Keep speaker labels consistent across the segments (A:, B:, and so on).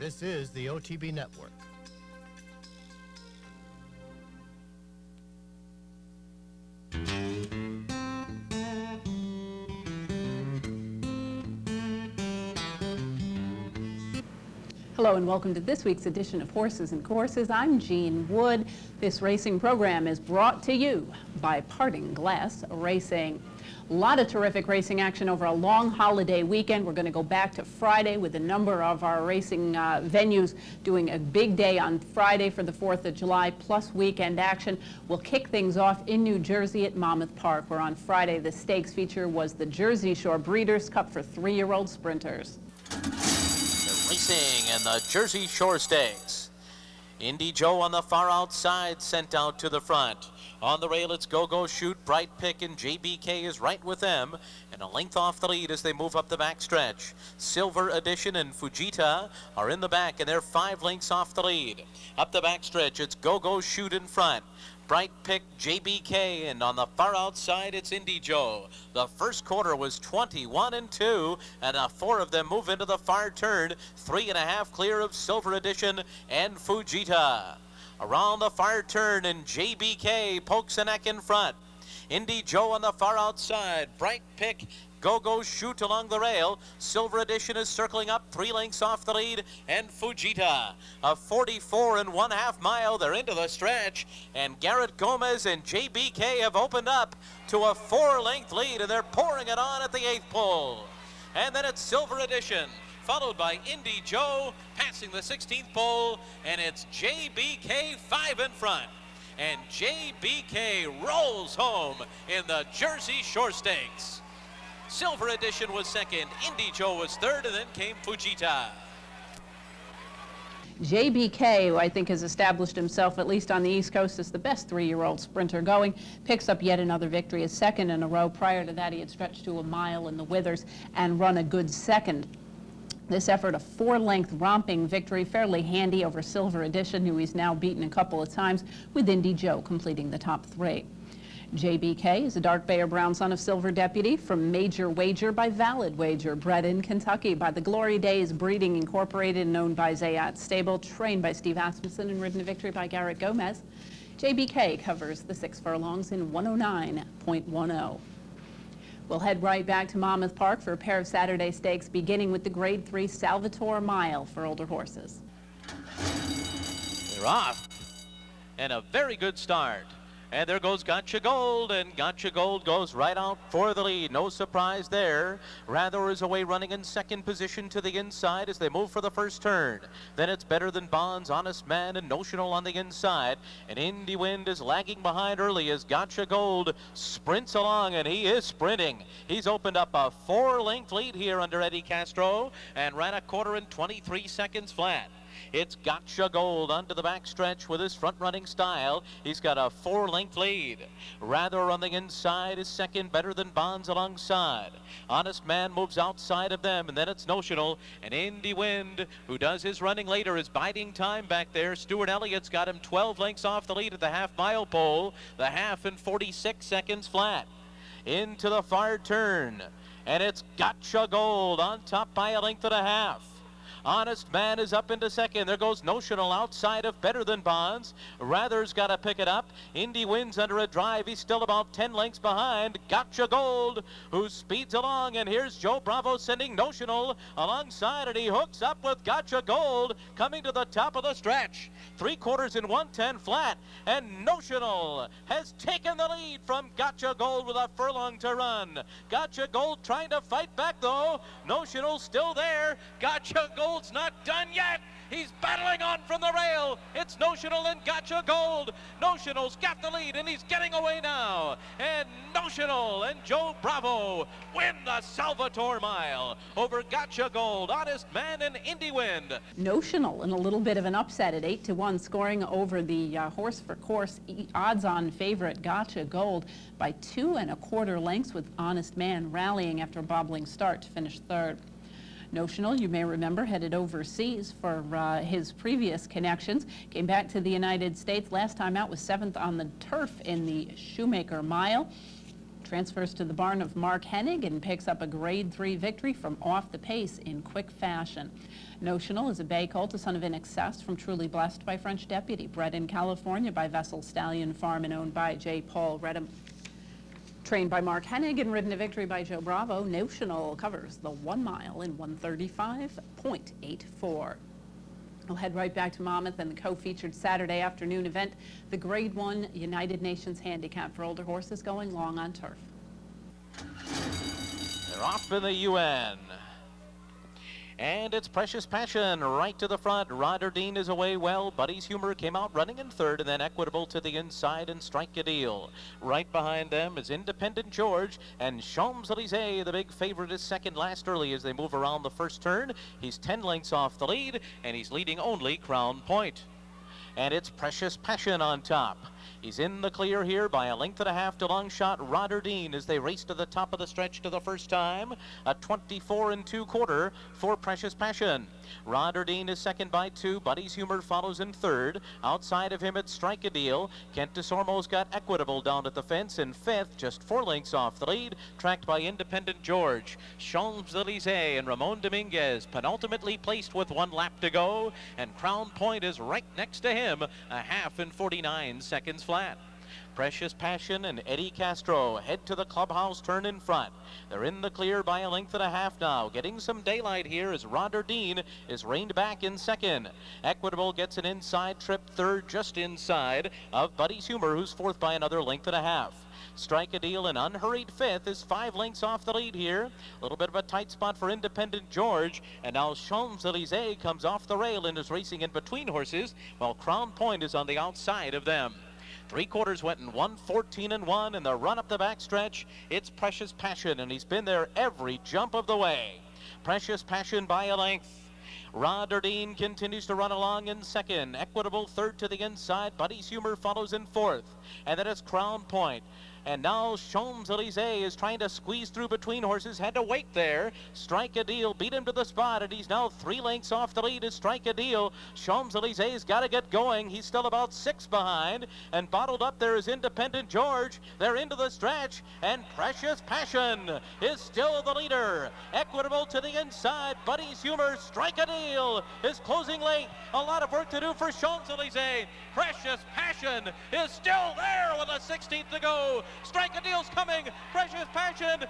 A: This is the OTB Network.
B: Hello and welcome to this week's edition of Horses and Courses. I'm Jean Wood. This racing program is brought to you by Parting Glass Racing. A lot of terrific racing action over a long holiday weekend. We're going to go back to Friday with a number of our racing venues doing a big day on Friday for the 4th of July, plus weekend action. We'll kick things off in New Jersey at Monmouth Park, where on Friday the stakes feature was the Jersey Shore Breeders' Cup for 3-year-old sprinters.
C: Racing in the Jersey Shore Stakes. Indy Joe on the far outside, sent out to the front. On the rail, it's Go-Go Shoot, Bright Pick, and JBK is right with them, and a length off the lead as they move up the backstretch. Silver Edition and Fujita are in the back, and they're 5 lengths off the lead. Up the backstretch, it's Go-Go Shoot in front. Bright Pick, JBK, and on the far outside, it's Indy Joe. The first quarter was 21-2, and 4 of them move into the far turn. 3.5 clear of Silver Edition and Fujita. Around the far turn, and JBK pokes a neck in front. Indy Joe on the far outside. Bright Pick, Go-Go Shoot along the rail. Silver Edition is circling up 3 lengths off the lead, and Fujita. A 44.5 mile. They're into the stretch, and Garrett Gomez and JBK have opened up to a 4-length lead, and they're pouring it on at the 8th pole. And then it's Silver Edition, followed by Indy Joe, passing the 16th pole, and it's JBK 5 in front. And JBK rolls home in the Jersey Shore Stakes. Silver Edition was second, Indy Joe was third, and then came Fujita.
B: JBK, who I think has established himself, at least on the East Coast, as the best 3-year-old sprinter going, picks up yet another victory, his second in a row. Prior to that, he had stretched to a mile in the Withers and run a good second. This effort, a 4-length romping victory, fairly handy over Silver Edition, who he's now beaten a couple of times, with Indy Joe completing the top 3. JBK is a dark Bayer Brown son of Silver Deputy from Major Wager by Valid Wager, bred in Kentucky by the Glory Days Breeding Incorporated and owned by Zayat Stable, trained by Steve Asmussen and ridden to victory by Garrett Gomez. JBK covers the 6 furlongs in 109.10. We'll head right back to Monmouth Park for a pair of Saturday stakes, beginning with the Grade 3 Salvatore Mile for older horses.
C: They're off, and a very good start. And there goes Gotcha Gold, and Gotcha Gold goes right out for the lead. No surprise there. Rather is away running in second position to the inside as they move for the first turn. Then it's Better Than Bonds, Honest Man, and Notional on the inside. And Indy Wind is lagging behind early as Gotcha Gold sprints along, and he is sprinting. He's opened up a 4-length lead here under Eddie Castro and ran a quarter in 23 seconds flat. It's Gotcha Gold onto the backstretch with his front-running style. He's got a 4-length lead. Rather on the inside is second, Better Than Bonds alongside. Honest Man moves outside of them, and then it's Notional. And Indy Wind, who does his running later, is biding time back there. Stuart Elliott's got him 12 lengths off the lead at the half-mile pole. The half in 46 seconds flat. Into the far turn, and it's Gotcha Gold on top by a length and a half. Honest Man is up into second. There goes Notional outside of Better Than Bonds. Rather's got to pick it up. Indy Wins under a drive. He's still about 10 lengths behind Gotcha Gold, who speeds along. And here's Joe Bravo sending Notional alongside, and he hooks up with Gotcha Gold coming to the top of the stretch. 3/4 in 110 flat, and Notional has taken the lead from Gotcha Gold with a furlong to run. Gotcha Gold trying to fight back though. Notional still there. Gotcha Gold's not done yet. He's battling on from the rail. It's Notional and Gotcha Gold. Notional's got the lead, and he's getting away now. And Notional and Joe Bravo win the Salvatore Mile over Gotcha Gold, Honest Man, and Indy Wind.
B: Notional in a little bit of an upset at 8-1, scoring over the horse for course odds-on favorite Gotcha Gold by 2 1/4 lengths, with Honest Man rallying after a bobbling start to finish third. Notional, you may remember, headed overseas for his previous connections. Came back to the United States. Last time out was 7th on the turf in the Shoemaker Mile. transfers to the barn of Mark Hennig and picks up a Grade 3 victory from off the pace in quick fashion. Notional is a bay colt, a son of In Excess from Truly Blessed by French Deputy, bred in California by Vessel Stallion Farm and owned by J. Paul Redham. Trained by Mark Hennig and ridden to victory by Joe Bravo, Notional covers the 1 mile in 1:35.84. We'll head right back to Monmouth and the co-featured Saturday afternoon event, the Grade 1 United Nations Handicap for older horses going long on turf.
C: They're off in the UN. And it's Precious Passion right to the front. Rotterdam is away well. Buddy's Humor came out running in third, and then Equitable to the inside and Strike a Deal. Right behind them is Independent George, and Champs-Elysees, the big favorite, is second last early as they move around the first turn. He's 10 lengths off the lead, and he's leading only Crown Point. And it's Precious Passion on top. He's in the clear here by 1.5 lengths to long shot Rotterdam as they race to the top of the stretch to the first time. A 24 2/4 for Precious Passion. Rotterdam is second by 2. Buddy's Humor follows in third. Outside of him, it's Strike a Deal. Kent DeSormo's got Equitable down at the fence in fifth, just 4 lengths off the lead, tracked by Independent George. Champs-Elysees and Ramon Dominguez penultimately placed with 1 lap to go, and Crown Point is right next to him, a half in 49 seconds flat. Precious Passion and Eddie Castro head to the clubhouse turn in front. They're in the clear by 1.5 lengths now. Getting some daylight here as Rotterdam is reined back in second. Equitable gets an inside trip third, just inside of Buddy's Humor, who's fourth by another 1.5 lengths. Strike a Deal and Unhurried fifth is 5 lengths off the lead here. A little bit of a tight spot for Independent George, and now Champs-Elysees comes off the rail and is racing in between horses, while Crown Point is on the outside of them. 3/4 went in 1:14 and the run up the backstretch. It's Precious Passion, and he's been there every jump of the way. Precious Passion by 1 length. Rotterdam continues to run along in second. Equitable third to the inside. Buddy's Humor follows in fourth. And then it's Crown Point. And now Champs-Elysees is trying to squeeze through between horses. Had to wait there. Strike a Deal beat him to the spot, and he's now 3 lengths off the lead as Strike a Deal. Champs-Elysees got to get going. He's still about 6 behind. And bottled up there is Independent George. They're into the stretch, and Precious Passion is still the leader. Equitable to the inside. Buddy's Humor, Strike a Deal is closing late. A lot of work to do for Champs-Elysees. Precious Passion is still there with a 16th to go. Strike a Deal's coming. Precious Passion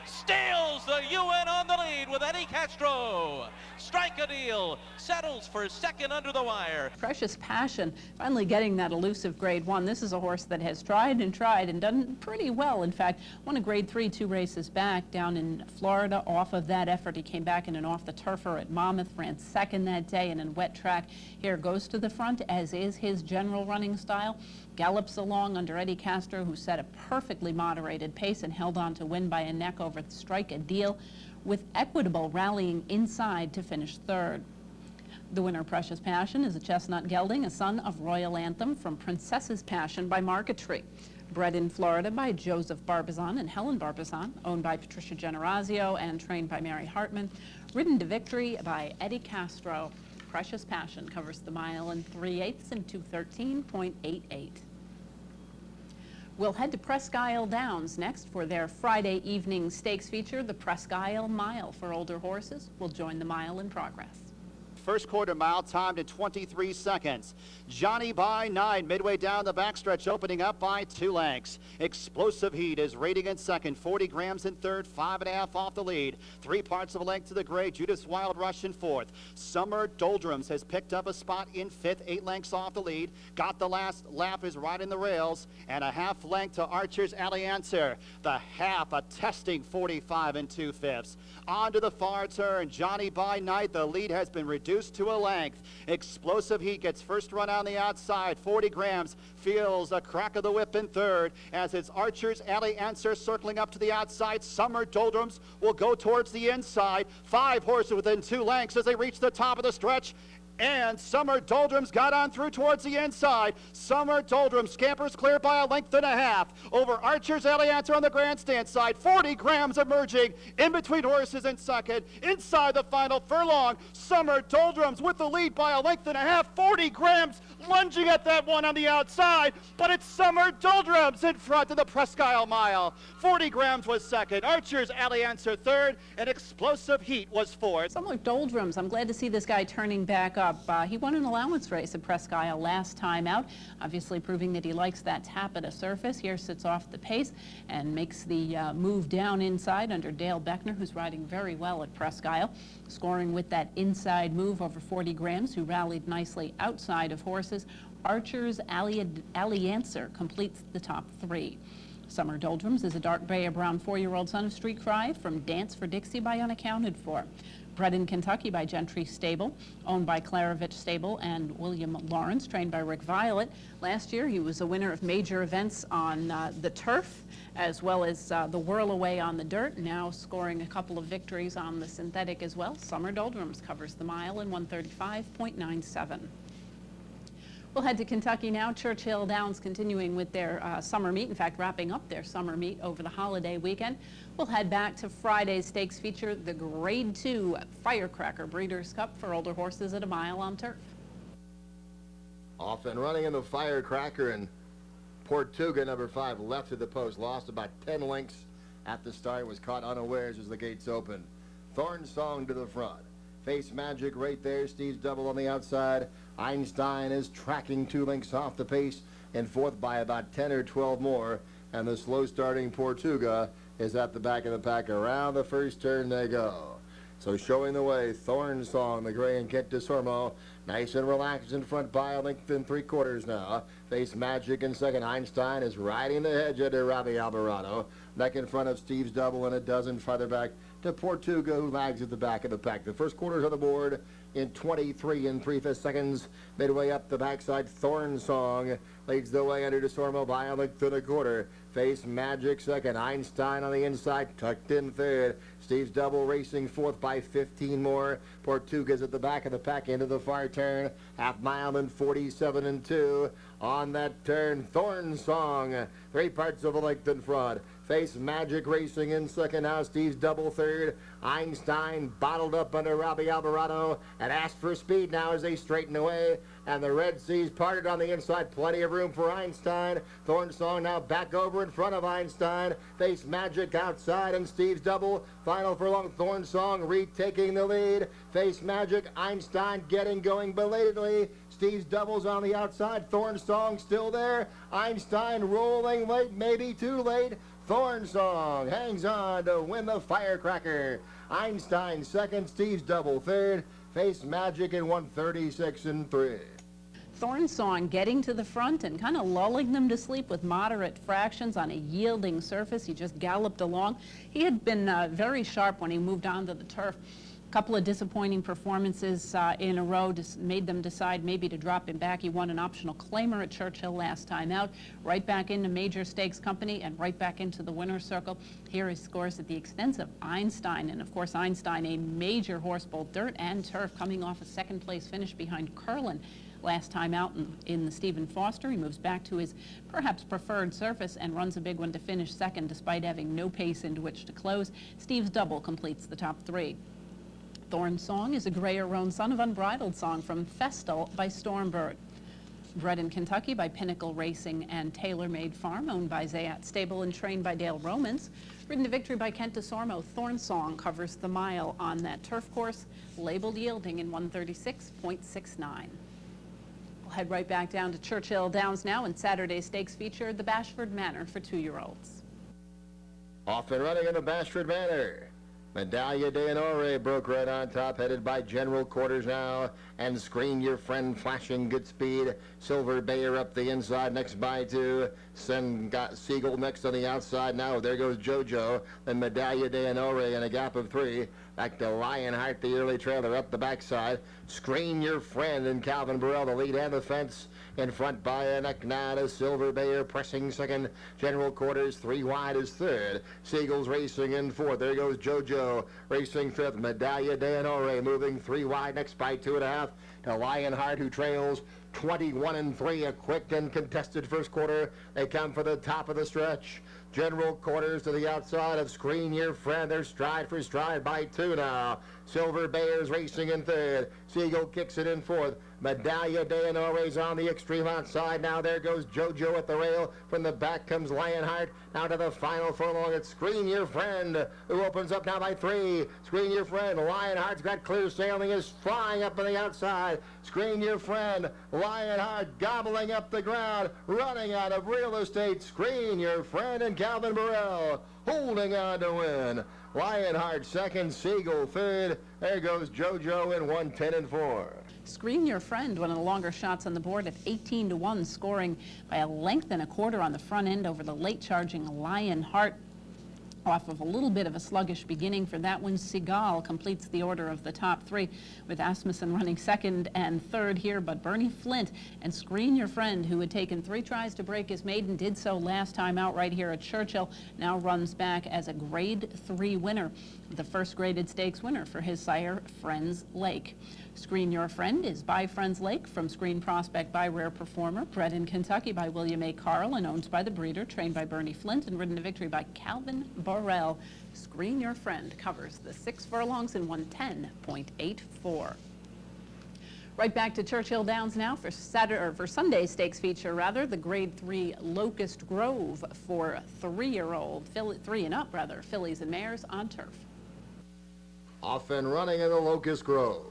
C: steals the UN on the lead with Eddie Castro. Strike a Deal settles for second under the wire.
B: Precious Passion finally getting that elusive Grade 1. This is a horse that has tried and done pretty well. In fact, won a Grade 3 2 races back down in Florida. Off of that effort, he came back in an off the turfer at Monmouth, ran second that day in a wet track. Here goes to the front, as is his general running style. Gallops along under Eddie Castro, who set a perfectly moderated pace and held on to win by a neck over Strike a Deal, with Equitable rallying inside to finish third. The winner, Precious Passion, is a chestnut gelding, a son of Royal Anthem from Princess's Passion by Marquetry. Bred in Florida by Joseph Barbizon and Helen Barbizon, owned by Patricia Generazio and trained by Mary Hartman. Ridden to victory by Eddie Castro. Precious Passion covers the mile in 3/8 in 2:13.88. We'll head to Presque Isle Downs next for their Friday evening stakes feature, the Presque Isle Mile for older horses. We'll join the mile in progress.
D: First quarter mile timed in 23 seconds. Johnny by 9 midway down the backstretch, opening up by 2 lengths. Explosive Heat is rating in second. 40 grams in third, 5.5 off the lead. 3 parts of a length to the gray. Judith's Wild Rush in fourth. Summer Doldrums has picked up a spot in fifth, 8 lengths off the lead. Got the last lap, is right in the rails, and a half length to Archer's Alliancer. The half a testing 45 2/5. On to the far turn. Johnny by Night, the lead has been reduced to a length. Explosive Heat gets first run on the outside. 40 grams feels a crack of the whip in third as it's Archer's Alliancer circling up to the outside. Summer Doldrums will go towards the inside. 5 horses within 2 lengths as they reach the top of the stretch. And Summer Doldrums got on through towards the inside. Summer Doldrums scampers clear by a length and a half over Archer's Alliancer on the grandstand side. 40 grams emerging in between horses in second. Inside the final furlong, Summer Doldrums with the lead by a length and a half. 40 grams lunging at that one on the outside, but it's Summer Doldrums in front of the Presque Isle Mile. 40 grams was second. Archer's Alliancer third, and Explosive Heat was fourth.
B: Summer Doldrums, I'm glad to see this guy turning back up. He won an allowance race at Presque Isle last time out, obviously proving that he likes that tap at a surface. Here sits off the pace and makes the move down inside under Dale Beckner, who's riding very well at Presque Isle, scoring with that inside move over 40 grams, who rallied nicely outside of horses. Archer's Alliancer completes the top three. Summer Doldrums is a dark bay or brown 4-year-old son of Street Cry from Dance for Dixie by Unaccounted For. Bred in Kentucky by Gentry Stable, owned by Klaravich Stable and William Lawrence, trained by Rick Violet. Last year he was a winner of major events on the turf, as well as the whirl away on the dirt, now scoring a couple of victories on the synthetic as well. Summer Doldrums covers the mile in 1:35.97. We'll head to Kentucky now. Churchill Downs continuing with their summer meet, in fact wrapping up their summer meet over the holiday weekend. We'll head back to Friday's stakes feature, the Grade 2 Firecracker Breeders' Cup for older horses at a mile on turf.
E: Off and running in the Firecracker, and Portuga, number 5, left of the post, lost about 10 lengths at the start, was caught unawares as the gates opened. Thorn Song to the front. Face Magic right there. Steve's Double on the outside. Einstein is tracking 2 lengths off the pace and fourth by about 10 or 12 more. And the slow starting Portuga is at the back of the pack. Around the first turn they go. So showing the way, Thorn Song, the gray and Kent DeSormo, nice and relaxed in front by a length and 3/4 now. Face Magic in second. Einstein is riding the hedge under Robbie Alvarado. Back in front of Steve's Double and a dozen farther back to Portuga, who lags at the back of the pack. The first quarter's on the board in 23 3/5 seconds. Midway up the backside, Thorn Song leads the way under DeSormo by a length and 1/4. Face Magic second. Einstein on the inside, tucked in third. Steve's Double racing fourth by 15 more. Portuga's at the back of the pack into the far turn. Half mile in 47 2. On that turn, Thorn Song, 3 parts of a length in front. Face Magic racing in second now. Steve's Double third. Einstein bottled up under Robbie Alvarado and asked for speed now as they straighten away. And the Red Seas parted on the inside. Plenty of room for Einstein. Thorn Song now back over in front of Einstein. Face Magic outside and Steve's Double. Final furlong, Thorn Song retaking the lead. Face Magic, Einstein getting going belatedly. Steve's Double's on the outside. Thorn Song still there. Einstein rolling late, maybe too late. Thorn Song hangs on to win the Firecracker. Einstein second, Steve's Double third. Face Magic in 1:36 3.
B: Thorn Song getting to the front and kind of lulling them to sleep with moderate fractions on a yielding surface. He just galloped along. He had been very sharp when he moved onto the turf. A couple of disappointing performances in a row just made them decide maybe to drop him back. He won an optional claimer at Churchill last time out, right back into Major Stakes Company and right back into the winner's circle. Here he scores at the expense of Einstein, and of course Einstein, a major horse, both dirt and turf, coming off a second-place finish behind Curlin last time out in the Stephen Foster. He moves back to his perhaps preferred surface and runs a big one to finish second despite having no pace into which to close. Steve's Double completes the top 3. Thorn Song is a grayer roan son of Unbridled Song from Festal by Stormbird. Bred in Kentucky by Pinnacle Racing and Tailor Made Farm, owned by Zayat Stable and trained by Dale Romans. Ridden to victory by Kent DeSormo, Thorn Song covers the mile on that turf course, labeled yielding in 1:36.69. We'll head right back down to Churchill Downs now, and Saturday's stakes feature the Bashford Manor for 2-year-olds.
E: Off and running in the Bashford Manor. Medaglia d'Onore broke right on top, headed by General Quarters now, and Screen Your Friend flashing good speed. Silver Bayer up the inside, next by 2. Sen got Siegel next on the outside now. There goes Jojo. Then Medaglia d'Onore in a gap of 3. Back to Lionheart, the early trailer up the backside. Screen Your Friend and Calvin Burrell, the lead and the fence. In front by a neck now to Silver Bayer, pressing second. General Quarters 3 wide is third. Siegel's racing in fourth. There goes Jojo racing fifth. Medaglia d'Onore moving 3 wide, next by 2.5. to Lionheart, who trails 21-3. A quick and contested first quarter. They come for the top of the stretch. General Quarters to the outside of Screen Your Friend. They're stride for stride by 2 now. Silver Bears racing in third. Siegel kicks it in fourth. Medallia de Honore's on the extreme outside. Now there goes JoJo at the rail. From the back comes Lionheart. Now to the final furlong. It's Screen Your Friend, who opens up now by 3. Screen Your Friend. Lionheart's got clear sailing, is flying up on the outside. Screen Your Friend. Lionheart gobbling up the ground, running out of real estate. Screen Your Friend and Calvin Burrell holding on to win. Lionheart second, Siegel third. There goes JoJo in 1:10-4.
B: Screen Your Friend, one of the longer shots on the board at 18-1, scoring by a length and a quarter on the front end over the late charging Lionheart. Off of a little bit of a sluggish beginning for that one, Seagal completes the order of the top 3 with Asmussen running second and third here, but Bernie Flint and Screen Your Friend, who had taken 3 tries to break his maiden, did so last time out right here at Churchill, now runs back as a grade 3 winner, the first graded stakes winner for his sire, Friends Lake. Screen Your Friend is by Friends Lake from Screen Prospect by Rare Performer, bred in Kentucky by William A. Carl and owned by the breeder, trained by Bernie Flint and ridden to victory by Calvin Burrell. Screen Your Friend covers the 6 furlongs in 110.84. Right back to Churchill Downs now for Sunday's stakes feature, the Grade 3 Locust Grove for 3-year-old, 3 and up fillies and mares on turf.
E: Off and running in the Locust Grove.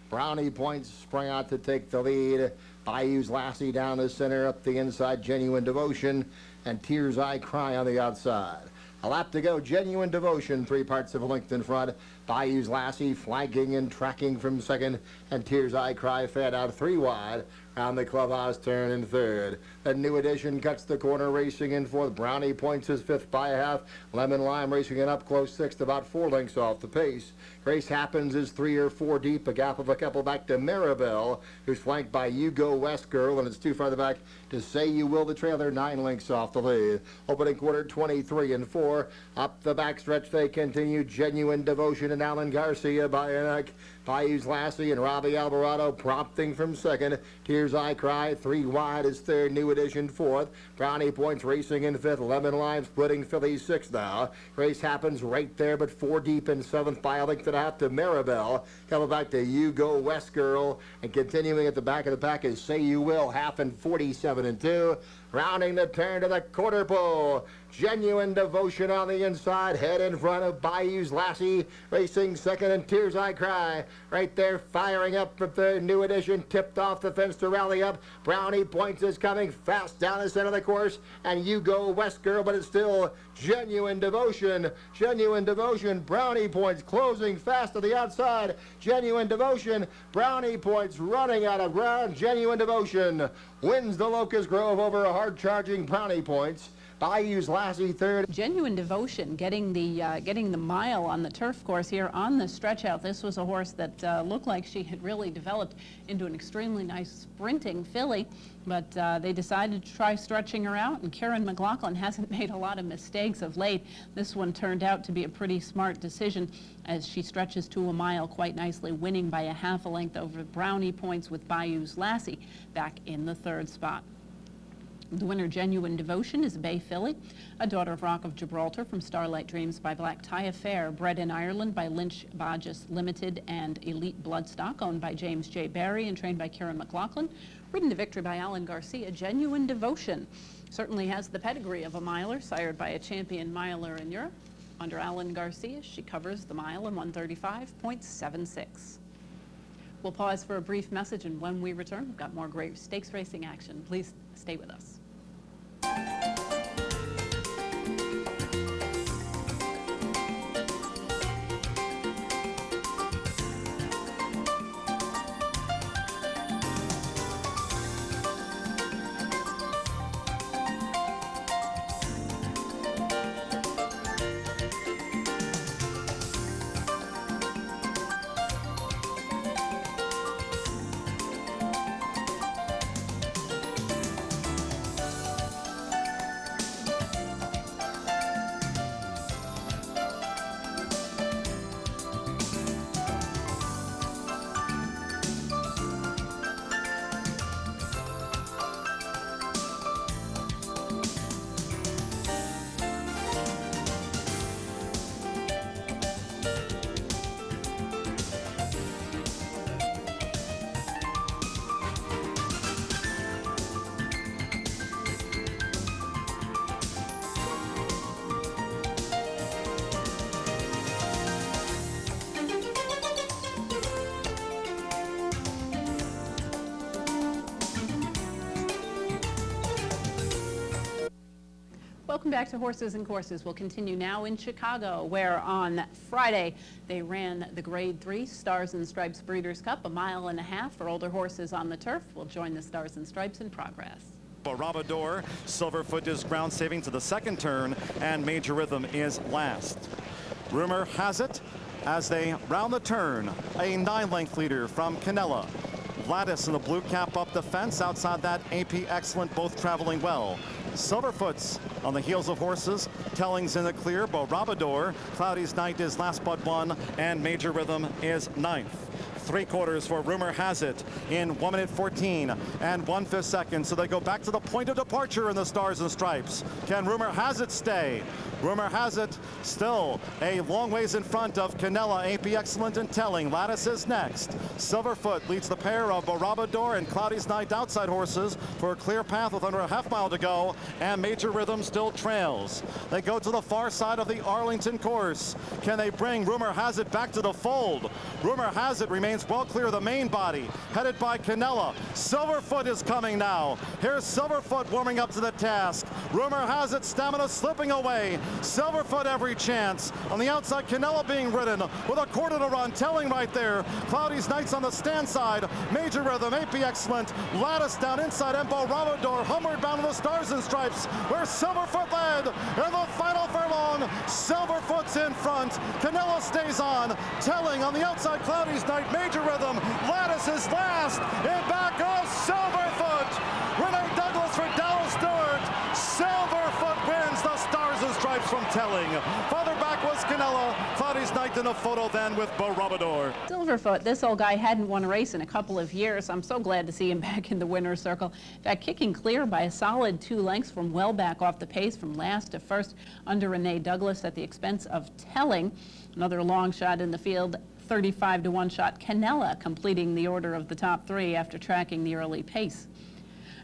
E: Brownie Points sprang out to take the lead. Bayou's Lassie down the center, up the inside, Genuine Devotion, and Tears I Cry on the outside. A lap to go, Genuine Devotion, 3 parts of a length in front. Bayou's Lassie flanking and tracking from second, and Tears I Cry fed out 3 wide. Round the clubhouse turn in third. The New Edition cuts the corner, racing in fourth. Brownie Points is 5th by a half. Lemon Lime racing in up close 6th, about 4 lengths off the pace. Race Happens is 3 or 4 deep, a gap of a couple back to Maribel, who's flanked by You Go West Girl, and it's 2 farther back to Say You Will, the trailer, 9 lengths off the lead. Opening quarter 23-4. Up the backstretch they continue. Genuine Devotion and Alan Garcia by a neck. Bayou's Lassie and Robbie Alvarado prompting from second. Tears I Cry 3 wide is third. New Edition 4th. Brownie Points racing in 5th. Lemon Lime splitting fillies 6th now. Race Happens right there, but 4 deep in 7th by a length and a half to Maribel. Coming back to You Go West Girl, and continuing at the back of the pack is Say You Will, half in 47-2. Rounding the turn to the quarter pole. Genuine Devotion on the inside, head in front of Bayou's Lassie, racing second, and Tears I Cry right there, firing up for third. New Edition tipped off the fence to rally up. Brownie Points is coming fast down the center of the course, and You Go West Girl, but it's still Genuine Devotion. Genuine Devotion, Brownie Points closing fast to the outside. Genuine Devotion, Brownie Points running out of ground. Genuine Devotion wins the Locust Grove over a hard-charging Brownie Points. Bayou's Lassie third.
B: Genuine Devotion getting the mile on the turf course here on the stretch out. This was a horse that looked like she had really developed into an extremely nice sprinting filly, but they decided to try stretching her out, and Karen McLaughlin hasn't made a lot of mistakes of late. This one turned out to be a pretty smart decision as she stretches to a mile quite nicely, winning by a half a length over Brownie Points with Bayou's Lassie back in the 3rd spot. The winner, Genuine Devotion, is a bay filly, a daughter of Rock of Gibraltar from Starlight Dreams by Black Tie Affair, bred in Ireland by Lynch Bodges Limited and Elite Bloodstock, owned by James J. Barry and trained by Kieran McLaughlin, ridden to victory by Alan Garcia. Genuine Devotion certainly has the pedigree of a miler, sired by a champion miler in Europe. Under Alan Garcia, she covers the mile in 135.76. We'll pause for a brief message, and when we return, we've got more great stakes racing action. Please stay with us. Welcome back to Horses and Courses. We'll continue now in Chicago, where on Friday they ran the Grade 3 Stars and Stripes Breeders' Cup, 1.5 miles for older horses on the turf. We'll join the Stars and Stripes in progress.
F: Barabador, Silverfoot is ground saving to the second turn, and Major Rhythm is last. Rumor has it, as they round the turn, a 9-length leader from Canella. Lattice in the blue cap up the fence. Outside that, AP Excellent, both traveling well. Silverfoot's on the heels of horses. Telling's in the clear. Barabador, Cloudy's Night is last but one, and Major Rhythm is 9th. 3/4 for Rumor Has It in 1 minute 14 and 1/5 seconds. So they go back to the point of departure in the Stars and Stripes. Can Rumor Has It stay? Rumor Has It still a long ways in front of Canella, AP Excellent, and Telling. Lattice is next. Silverfoot leads the pair of Barabador and Cloudy's Night outside horses for a clear path with under a half mile to go, and Major Rhythm still trails. They go to the far side of the Arlington course. Can they bring Rumor Has It back to the fold? Rumor Has It remains well clear of the main body, headed by Canella. Silverfoot is coming now. Here's Silverfoot warming up to the task. Rumor Has It, stamina slipping away. Silverfoot every chance. On the outside, Canella being ridden with a quarter to run. Telling right there. Cloudy's Nights on the stand side. Major Rhythm, AP Excellent. Lattice down inside, and Barabador homeward bound to the Stars and Stripes, where Silverfoot led in the final furlong. Silverfoot's in front. Canella stays on. Telling on the outside, Cloudy's Night. Major Rhythm. Lattice is last. In back of Silverfoot. Renee Douglas for Dallas Stewart. Silverfoot wins the Stars and Stripes from Telling. Farther back was Canella. Cloudy's Night in a photo then with Barabador.
B: Silverfoot, this old guy hadn't won a race in a couple of years. I'm so glad to see him back in the winner's circle. In fact, kicking clear by a solid 2 lengths from well back off the pace from last to first under Renee Douglas at the expense of Telling. Another long shot in the field. 35-1 shot. Canella completing the order of the top 3 after tracking the early pace.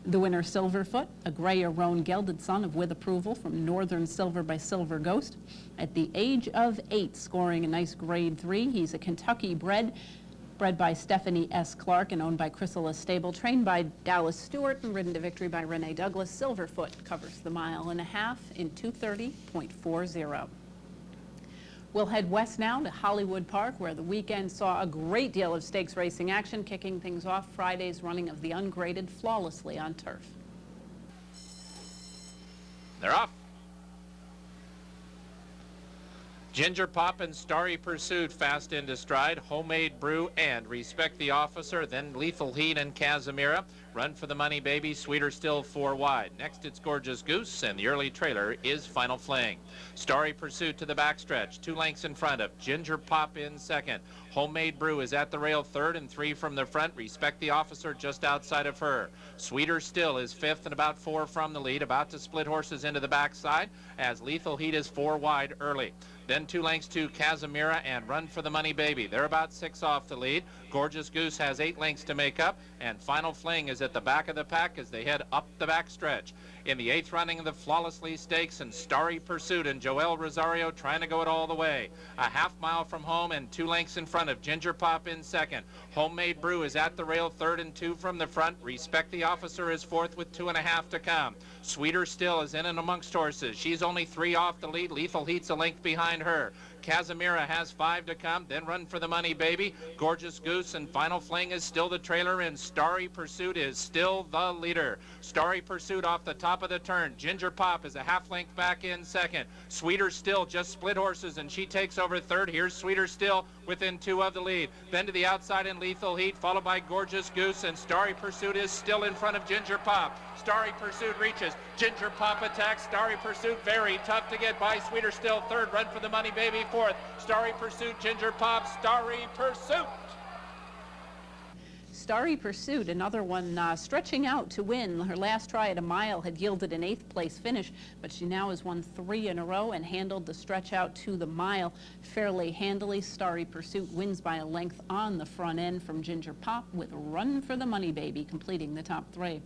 B: The winner, Silverfoot, a gray roan gelded son of With Approval from Northern Silver by Silver Ghost. At the age of 8, scoring a nice Grade 3. He's a Kentucky bred by Stephanie S. Clark and owned by Chrysalis Stable, trained by Dallas Stewart and ridden to victory by Renee Douglas. Silverfoot covers the 1.5 miles in 2:30.40. We'll head west now to Hollywood Park, where the weekend saw a great deal of stakes racing action, kicking things off Friday's running of the Ungraded Flawlessly on turf.
G: They're off. Ginger Pop and Starry Pursuit fast into stride. Homemade Brew and Respect the Officer. Then Lethal Heat and Casimira. Run for the Money Baby. Sweeter Still 4 wide. Next it's Gorgeous Goose, and the early trailer is Final Fling. Starry Pursuit to the backstretch. 2 lengths in front of Ginger Pop in second. Homemade Brew is at the rail third and 3 from the front. Respect the Officer just outside of her. Sweeter Still is 5th and about 4 from the lead. About to split horses into the backside as Lethal Heat is 4 wide early. Then 2 lengths to Casimira and Run for the Money Baby. They're about 6 off the lead. Gorgeous Goose has 8 lengths to make up, and Final Fling is at the back of the pack as they head up the backstretch. In the 8th running of the Flawlessly Stakes, and Starry Pursuit and Joel Rosario trying to go it all the way. A half mile from home and 2 lengths in front of Ginger Pop in second. Homemade Brew is at the rail third and 2 from the front. Respect the Officer is 4th with 2.5 to come. Sweeter Still is in and amongst horses. She's only 3 off the lead. Lethal Heat's a length behind her. Casimira has 5 to come, then Run for the Money Baby. Gorgeous Goose and Final Fling is still the trailer, and Starry Pursuit is still the leader. Starry Pursuit off the top of the turn. Ginger Pop is a half length back in second. Sweeter Still just split horses, and she takes over third. Here's Sweeter Still within 2 of the lead. Then to the outside in Lethal Heat, followed by Gorgeous Goose, and Starry Pursuit is still in front of Ginger Pop. Starry Pursuit reaches. Ginger Pop attacks. Starry Pursuit very tough to get by. Sweeter Still third. Run for the Money Baby fourth. Starry Pursuit, Ginger Pop, Starry Pursuit.
B: Starry Pursuit, another one stretching out to win. Her last try at 1 mile had yielded an 8th place finish, but she now has won 3 in a row and handled the stretch out to the mile fairly handily. Starry Pursuit wins by a length on the front end from Ginger Pop, with Run for the Money Baby completing the top 3.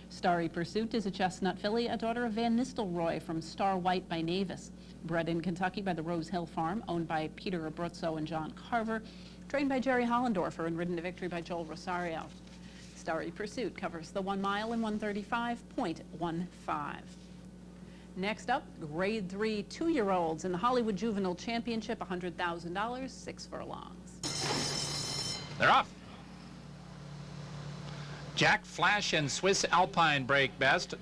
B: Starry Pursuit is a chestnut filly, a daughter of Van Nistelrooy from Star White by Navis. Bred in Kentucky by the Rose Hill Farm, owned by Peter Abruzzo and John Carver, trained by Jerry Hollendorfer and ridden to victory by Joel Rosario. Starry Pursuit covers the 1 mile in 1:35.15. Next up, grade 3 2-year-olds in the Hollywood Juvenile Championship, $100,000, 6 furlongs.
G: They're off. Jack Flash and Swiss Alpine break best.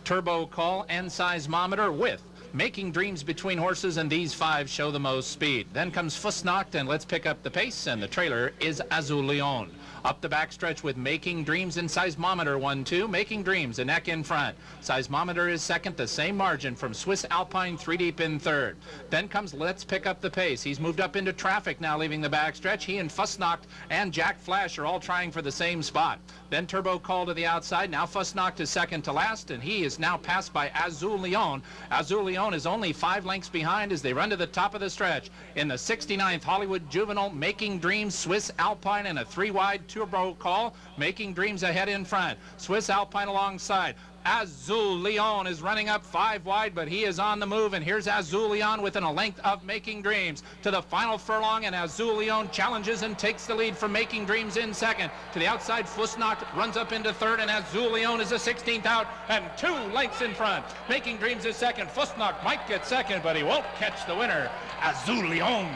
G: Turbo Call and Seismometer with Making Dreams between horses, and these 5 show the most speed. Then comes Fussnacht and Let's Pick Up the Pace, and the trailer is Azul Leon. Up the backstretch with Making Dreams and Seismometer 1-2. Making Dreams a neck in front. Seismometer is second, the same margin from Swiss Alpine 3 deep in third. Then comes Let's Pick Up the Pace. He's moved up into traffic now, leaving the backstretch. He and Fussnacht and Jack Flash are all trying for the same spot. Then Turbo Call to the outside. Now Fussnacht is second to last, and he is now passed by Azul Leon. Azul Leon is only 5 lengths behind as they run to the top of the stretch. In the 69th Hollywood Juvenile, Making Dreams, Swiss Alpine, and a 3-wide Turbo Call. Making Dreams ahead in front. Swiss Alpine alongside. Azul Leon is running up 5 wide, but he is on the move, and here's Azul Leon within a length of Making Dreams to the final furlong, and Azul Leon challenges and takes the lead from Making Dreams in second. To the outside, Fussnacht runs up into third, and Azul Leon is the 16th out and 2 lengths in front. Making Dreams is second. Fussnacht might get second, but he won't catch the winner, Azul Leon.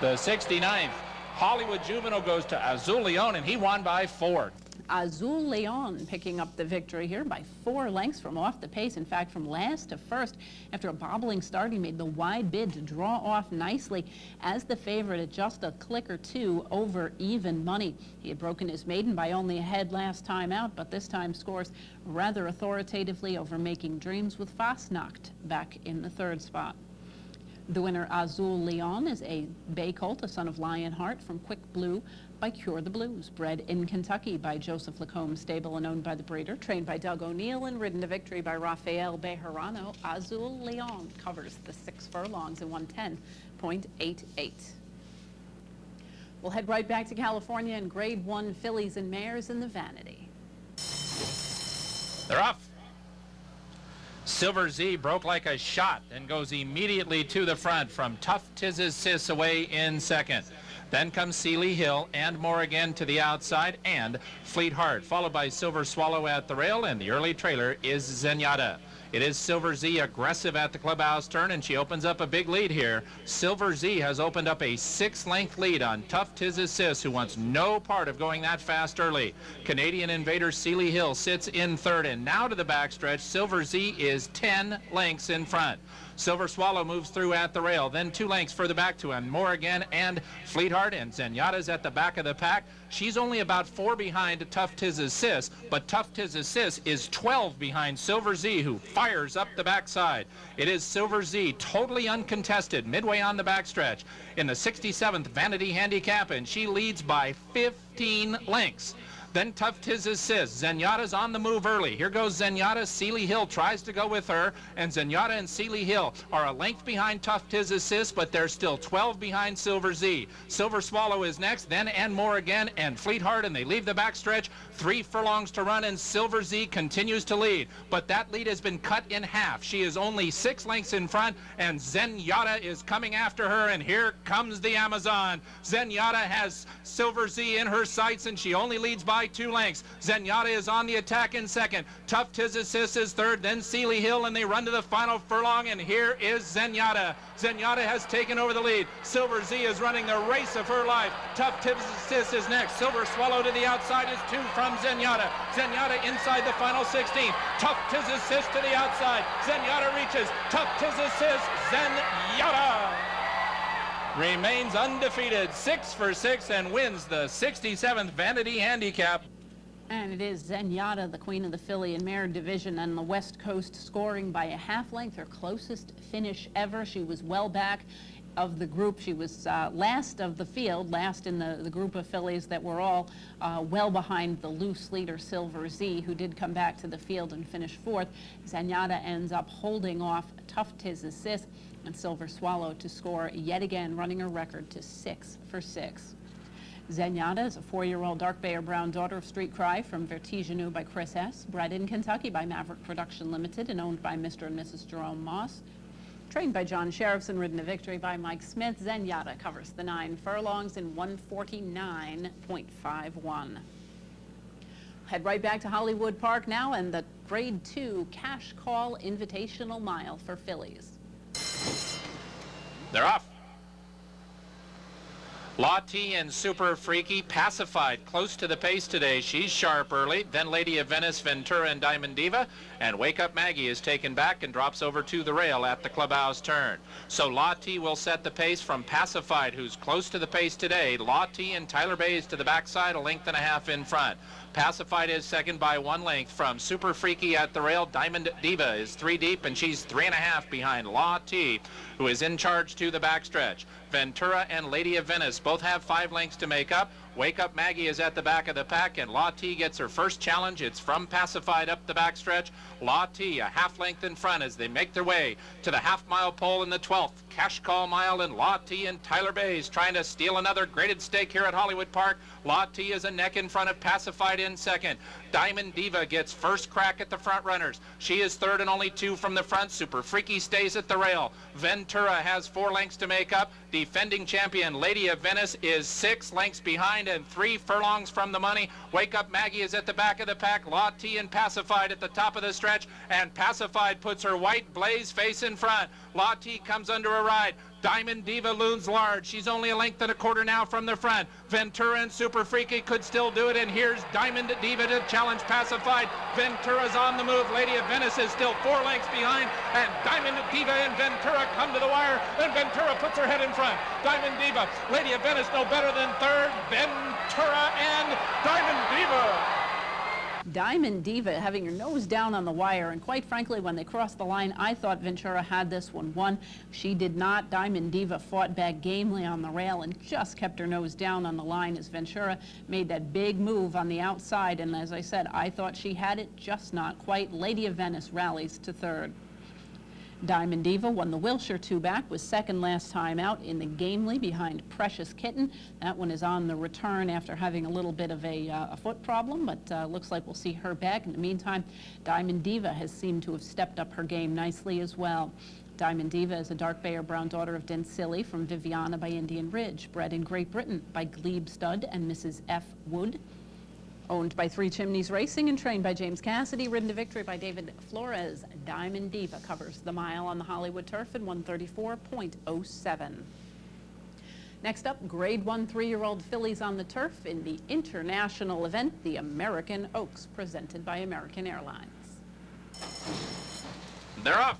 G: The 69th Hollywood Juvenile goes to Azul Leon, and he won by 4.
B: Azul Leon picking up the victory here by 4 lengths from off the pace. In fact, from last to first, after a bobbling start, he made the wide bid to draw off nicely as the favorite at just a click or 2 over even money. He had broken his maiden by only a head last time out, but this time scores rather authoritatively over Making Dreams, with Fussnacht back in the 3rd spot. The winner, Azul Leon, is a bay colt, a son of Lionheart, from Quick Blue by Cure the Blues, bred in Kentucky by Joseph Lacombe Stable and owned by the breeder, trained by Doug O'Neill and ridden to victory by Rafael Bejarano. Azul Leon covers the 6 furlongs in 110.88. We'll head right back to California and grade 1 fillies and mares in the Vanity.
G: They're off. Silver Z broke like a shot and goes immediately to the front from Tough Tiz's Sis away in second. Then comes Sealy Hill and more again to the outside, and Fleet Heart, followed by Silver Swallow at the rail, and the early trailer is Zenyatta. It is Silver Z aggressive at the clubhouse turn, and she opens up a big lead here. Silver Z has opened up a 6-length lead on Tough Tiz's Sis, who wants no part of going that fast early. Canadian Invader Sealy Hill sits in third, and now to the backstretch, Silver Z is 10 lengths in front. Silver Swallow moves through at the rail, then 2 lengths further back to him. More again, and Fleetheart and Zenyatta's at the back of the pack. She's only about 4 behind Tough Tiz's Sis, but Tough Tiz's Sis is 12 behind Silver Z, who fires up the backside. It is Silver Z, totally uncontested, midway on the backstretch in the 67th Vanity Handicap, and she leads by 15 lengths. Then Tough Tiz's Sis. Zenyatta's on the move early. Here goes Zenyatta. Sealy Hill tries to go with her, and Zenyatta and Sealy Hill are a length behind Tough Tiz's Sis, but they're still 12 behind Silver Z. Silver Swallow is next, then and more again, and Fleetheart, and they leave the backstretch. 3 furlongs to run, and Silver Z continues to lead, but that lead has been cut in half. She is only 6 lengths in front, and Zenyatta is coming after her, and here comes the Amazon. Zenyatta has Silver Z in her sights, and she only leads by 2 lengths. Zenyatta is on the attack in second. Tough Tiz's Sis is third, then Sealy Hill, and they run to the final furlong, and here is Zenyatta. Zenyatta has taken over the lead. Silver Z is running the race of her life. Tough Tiz's Sis is next. Silver Swallow to the outside is 2 from Zenyatta. Zenyatta inside the final 16. Tough Tiz's Sis to the outside. Zenyatta reaches. Tough Tiz's Sis. Zenyatta remains undefeated, 6 for 6, and wins the 67th Vanity Handicap.
B: And it is Zenyatta, the queen of the filly and mare division on the West Coast, scoring by a half length, her closest finish ever. She was well back of the group. She was last of the field, last in the group of fillies that were all well behind the loose leader, Silver Z, who did come back to the field and finish 4th. Zenyatta ends up holding off Tough Tiz's Sis and Silver Swallow to score yet again, running her record to 6 for 6. Zenyatta is a 4-year-old dark bay or brown daughter of Street Cry from Vertigineux by Chris S., bred in Kentucky by Maverick Production Limited and owned by Mr. and Mrs. Jerome Moss. Trained by John Sheriffs and ridden to victory by Mike Smith, Zenyatta covers the 9 furlongs in 149.51. Head right back to Hollywood Park now, and the Grade 2 Cash Call Invitational Mile for fillies.
G: They're off. Lottie and Super Freaky Pacified close to the pace today. She's sharp early. Then Lady of Venice, Ventura, and Diamond Diva. And Wake Up Maggie is taken back and drops over to the rail at the clubhouse turn. So Lottie will set the pace from Pacified, who's close to the pace today. Lottie and Tyler Bays to the backside, a length and a half in front. Pacified is second by 1 length from Super Freaky at the rail. Diamond Diva is 3 deep, and she's 3.5 behind Lottie, who is in charge to the backstretch. Ventura and Lady of Venice both have 5 lengths to make up. Wake Up Maggie is at the back of the pack, and Lottie gets her first challenge. It's from Pacified up the backstretch. Lottie a half length in front as they make their way to the half-mile pole in the 12th Cash Call Mile, and Lottie and Tyler Bays trying to steal another graded stake here at Hollywood Park. Lottie is a neck in front of Pacified in second. Diamond Diva gets first crack at the front runners. She is third and only 2 from the front. Super Freaky stays at the rail. Ventura has 4 lengths to make up. Defending champion Lady of Venice is 6 lengths behind and 3 furlongs from the money. Wake Up Maggie is at the back of the pack. Lottie and Pacified at the top of the stretch, and Pacified puts her white blaze face in front. Lottie comes under a ride. Diamond Diva looms large. She's only a length and a quarter now from the front. Ventura and Super Freaky could still do it, and here's Diamond Diva to challenge Pacified. Ventura's on the move. Lady of Venice is still 4 lengths behind, and Diamond Diva and Ventura come to the wire, and Ventura puts her head in front. Diamond Diva, Lady of Venice no better than third. Ventura and Diamond Diva.
B: Diamond Diva having her nose down on the wire, and quite frankly, when they crossed the line, I thought Ventura had this one won. She did not. Diamond Diva fought back gamely on the rail and just kept her nose down on the line as Ventura made that big move on the outside, and as I said, I thought she had it, just not quite. Lady of Venice rallies to third. Diamond Diva won the Wilshire 2-back, was second last time out in the Gamely behind Precious Kitten. That one is on the return after having a little bit of a foot problem, but looks like we'll see her back. In the meantime, Diamond Diva has seemed to have stepped up her game nicely as well. Diamond Diva is a dark bay or brown daughter of Dincilly from Viviana by Indian Ridge, bred in Great Britain by Glebe Stud and Mrs. F. Wood. Owned by Three Chimneys Racing and trained by James Cassidy, ridden to victory by David Flores. Diamond Diva covers the mile on the Hollywood turf in 134.07. Next up, Grade 1 3-year-old fillies on the turf in the international event, the American Oaks, presented by American Airlines.
G: They're up.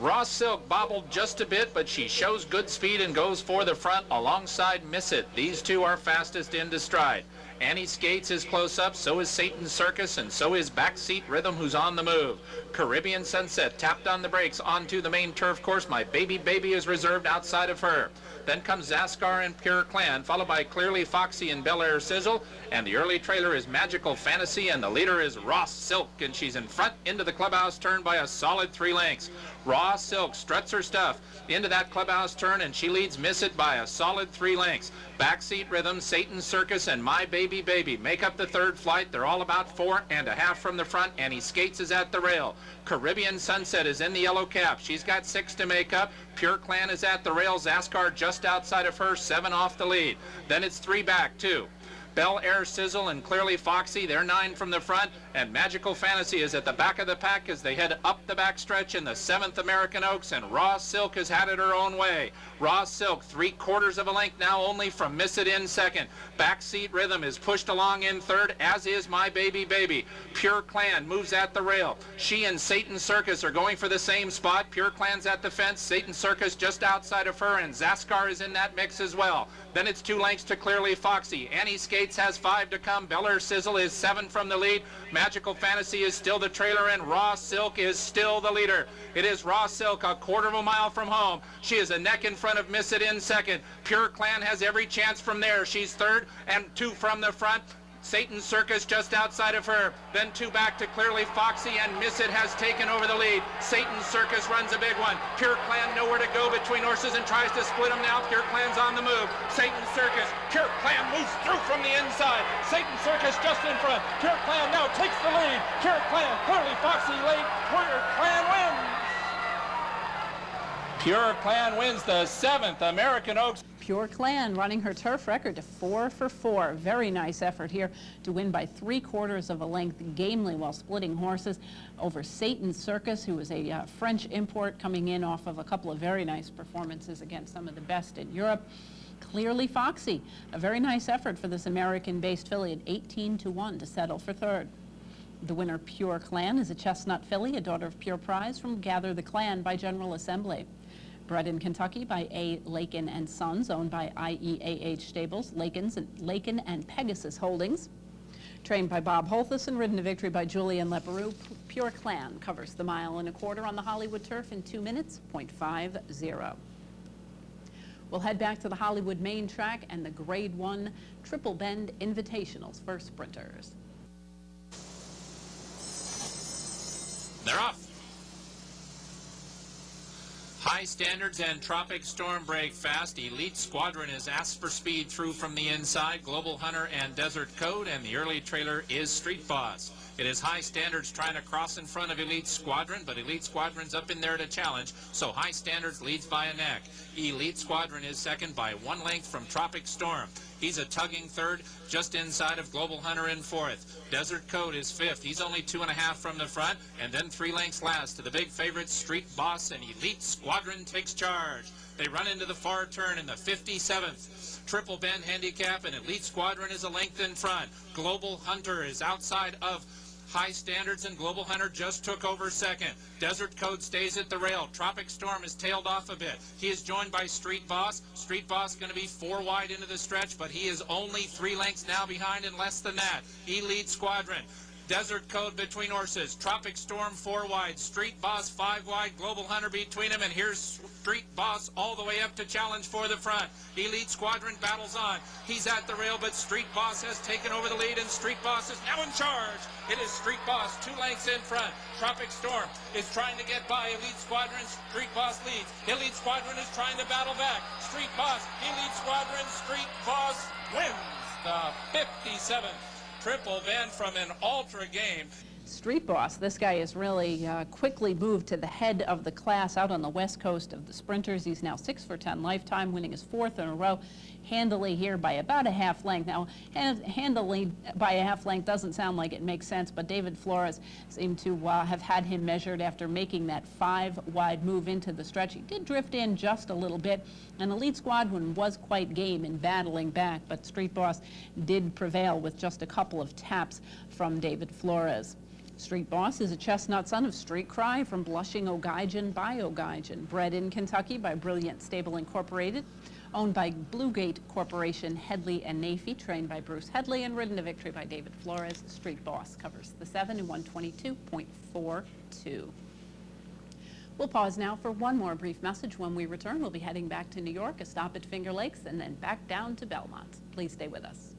G: Ross Silk bobbled just a bit, but she shows good speed and goes for the front alongside Miss It. These two are fastest into stride. Annie Skates is close up, so is Satan Circus, and so is Backseat Rhythm, who's on the move. Caribbean Sunset tapped on the brakes onto the main turf course. My Baby Baby is reserved outside of her. Then comes Zaskar and Pure Clan, followed by Clearly Foxy and Bel Air Sizzle. And the early trailer is Magical Fantasy, and the leader is Ross Silk, and she's in front into the clubhouse turn by a solid 3 lengths. Ross Silk struts her stuff into that clubhouse turn, and she leads Miss It by a solid 3 lengths. Backseat Rhythm, Satan Circus, and My Baby Baby make up the third flight. They're all about 4.5 from the front. Annie Skates is at the rail. Caribbean Sunset is in the yellow cap. She's got 6 to make up. Pure Clan is at the rail. Zaskar just outside of her, 7 off the lead. Then it's 3 back, 2. Bel Air Sizzle and Clearly Foxy, they're 9 from the front, and Magical Fantasy is at the back of the pack as they head up the backstretch in the 7th American Oaks, and Ross Silk has had it her own way. Ross Silk, 3/4 of a length now only from Miss It in second. Backseat Rhythm is pushed along in third, as is My Baby Baby. Pure Clan moves at the rail. She and Satan Circus are going for the same spot. Pure Clan's at the fence, Satan Circus just outside of her, and Zaskar is in that mix as well. Then it's 2 lengths to Clearly Foxy. Annie Skates has 5 to come. Bel Air Sizzle is 7 from the lead. Magical Fantasy is still the trailer, and Ross Silk is still the leader. It is Ross Silk, a 1/4 mile from home. She is a neck in front of Miss It in second. Pure Clan has every chance from there. She's third, and 2 from the front. Satan Circus just outside of her. Then 2 back to Clearly Foxy, and Miss It has taken over the lead. Satan Circus runs a big one. Pure Clan nowhere to go between horses and tries to split them now. Pure Clan's on the move. Satan Circus. Pure Clan moves through from the inside. Satan Circus just in front. Pure Clan now takes the lead. Pure Clan, Clearly Foxy late. Pure Clan wins. Pure Clan wins the 7th American Oaks.
B: Pure Clan running her turf record to 4 for 4. Very nice effort here to win by 3/4 of a length gamely while splitting horses over Satan Circus, who was a French import coming in off of a couple of very nice performances against some of the best in Europe. Clearly Foxy, a very nice effort for this American-based filly at 18-1 to settle for third. The winner, Pure Clan, is a chestnut filly, a daughter of Pure Prize from Gather the Clan by General Assembly. Bred in Kentucky by A. Lakin and Sons, owned by IEAH Stables, Lakin and Pegasus Holdings. Trained by Bob Holthus and ridden to victory by Julian Leperoux, Pure Clan covers the 1.25 miles on the Hollywood turf in 2 minutes, .50. We'll head back to the Hollywood main track and the Grade 1 Triple Bend Invitationals for sprinters.
G: They're off. High Standards and Tropic Storm break fast. Elite Squadron is asked for speed through from the inside. Global Hunter and Desert Code, and the early trailer is Street Boss. It is High Standards trying to cross in front of Elite Squadron, but Elite Squadron's up in there to challenge, so High Standards leads by a neck. Elite Squadron is second by 1 length from Tropic Storm. He's a tugging third, just inside of Global Hunter in fourth. Desert Code is fifth. He's only 2.5 from the front, and then 3 lengths last to the big favorite Street Boss, and Elite Squadron takes charge. They run into the far turn in the 57th. Triple Bend handicap, and Elite Squadron is a length in front. Global Hunter is outside of High Standards, and Global Hunter just took over second. Desert Code stays at the rail. Tropic Storm is tailed off a bit. He is joined by Street Boss. Street Boss going to be 4 wide into the stretch, but he is only 3 lengths now behind and less than that. Elite Squadron. Desert Code between horses. Tropic Storm 4 wide. Street Boss 5 wide. Global Hunter between them, and here's Street Boss all the way up to challenge for the front. Elite Squadron battles on. He's at the rail, but Street Boss has taken over the lead, and Street Boss is now in charge. It is Street Boss 2 lengths in front. Tropic Storm is trying to get by Elite Squadron. Street Boss leads. Elite Squadron is trying to battle back. Street Boss, Elite Squadron, Street Boss wins the 57th. Triple Bend from an ultra game.
B: Street Boss, this guy is really quickly moved to the head of the class out on the west coast of the sprinters. He's now 6 for 10 lifetime, winning his 4th in a row, handily here by about a half length. Now, handily by a half length doesn't sound like it makes sense, but David Flores seemed to have had him measured after making that 5 wide move into the stretch. He did drift in just a little bit, and Elite Squadron was quite game in battling back, but Street Boss did prevail with just a couple of taps from David Flores. Street Boss is a chestnut son of Street Cry from Blushing O'Geigen by O'Geigen, bred in Kentucky by Brilliant Stable Incorporated, owned by Bluegate Corporation, Headley and Nafee, trained by Bruce Headley, and ridden to victory by David Flores. Street Boss covers the 7 in 122.42. We'll pause now for one more brief message. When we return, we'll be heading back to New York, a stop at Finger Lakes, and then back down to Belmont. Please stay with us.